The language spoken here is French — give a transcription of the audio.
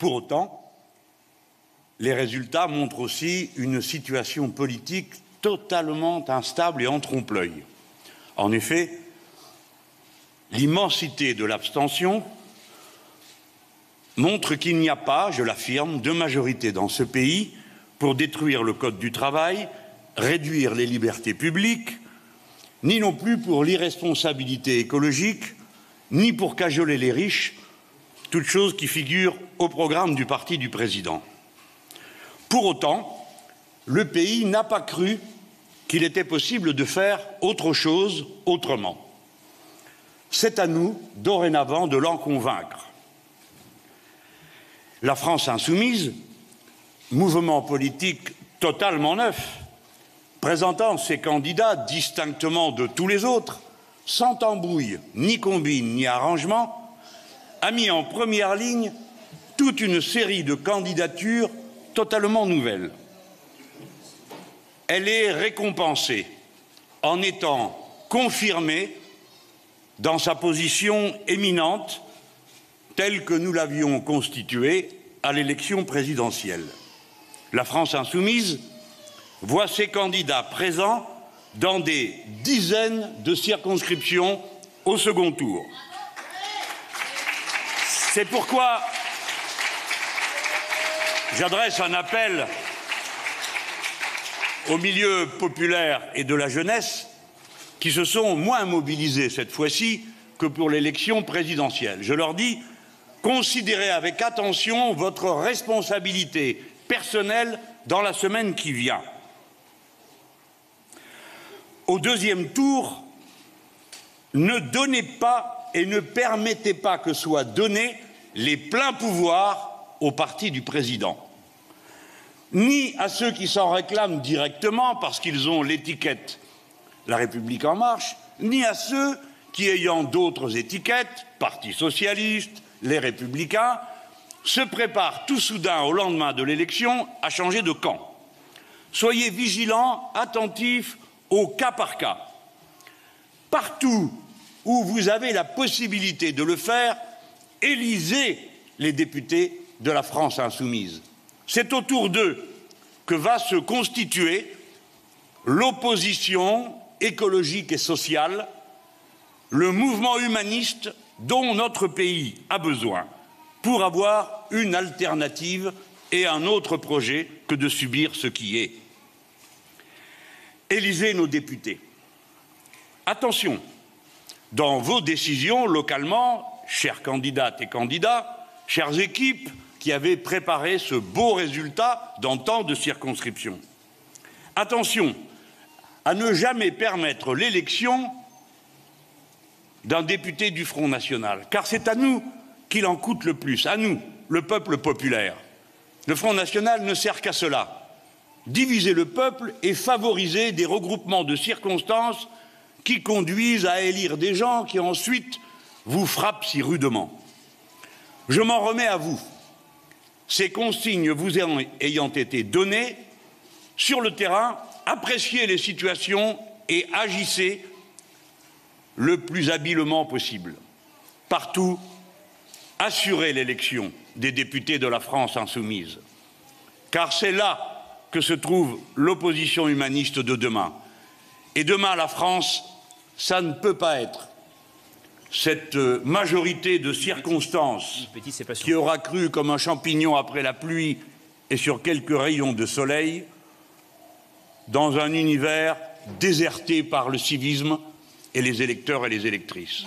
Pour autant, les résultats montrent aussi une situation politique totalement instable et en trompe-l'œil. En effet, l'immensité de l'abstention montre qu'il n'y a pas, je l'affirme, de majorité dans ce pays pour détruire le Code du travail, réduire les libertés publiques, ni non plus pour l'irresponsabilité écologique, ni pour cajoler les riches, toutes choses qui figurent au programme du parti du président. Pour autant, le pays n'a pas cru qu'il était possible de faire autre chose autrement. C'est à nous, dorénavant, de l'en convaincre. La France insoumise, mouvement politique totalement neuf, présentant ses candidats distinctement de tous les autres, sans tambouille, ni combine, ni arrangement, a mis en première ligne toute une série de candidatures totalement nouvelles. Elle est récompensée en étant confirmée dans sa position éminente telle que nous l'avions constituée à l'élection présidentielle. La France insoumise voit ses candidats présents dans des dizaines de circonscriptions au second tour. C'est pourquoi j'adresse un appel aux milieux populaires et de la jeunesse qui se sont moins mobilisés cette fois-ci que pour l'élection présidentielle. Je leur dis, considérez avec attention votre responsabilité personnelle dans la semaine qui vient. Au deuxième tour, ne donnez pas et ne permettez pas que soient donnés les pleins pouvoirs au parti du président, ni à ceux qui s'en réclament directement parce qu'ils ont l'étiquette La République en marche, ni à ceux qui, ayant d'autres étiquettes, Parti socialiste, les Républicains, se préparent tout soudain au lendemain de l'élection à changer de camp. Soyez vigilants, attentifs au cas par cas. Partout où vous avez la possibilité de le faire, élisez les députés de la France insoumise. C'est autour d'eux que va se constituer l'opposition écologique et sociale, le mouvement humaniste dont notre pays a besoin pour avoir une alternative et un autre projet que de subir ce qui est. Élisez nos députés. Attention, dans vos décisions localement, chères candidates et candidats, chères équipes qui avaient préparé ce beau résultat dans tant de circonscriptions. Attention à ne jamais permettre l'élection d'un député du Front National, car c'est à nous qu'il en coûte le plus, à nous, le peuple populaire. Le Front National ne sert qu'à cela, diviser le peuple et favoriser des regroupements de circonstances qui conduisent à élire des gens qui ensuite vous frappent si rudement. Je m'en remets à vous. Ces consignes vous ayant été données, sur le terrain, appréciez les situations et agissez le plus habilement possible. Partout, assurez l'élection des députés de la France insoumise, car c'est là que se trouve l'opposition humaniste de demain. Et demain, la France, ça ne peut pas être cette majorité de circonstances qui aura cru comme un champignon après la pluie et sur quelques rayons de soleil, dans un univers déserté par le civisme et les électeurs et les électrices.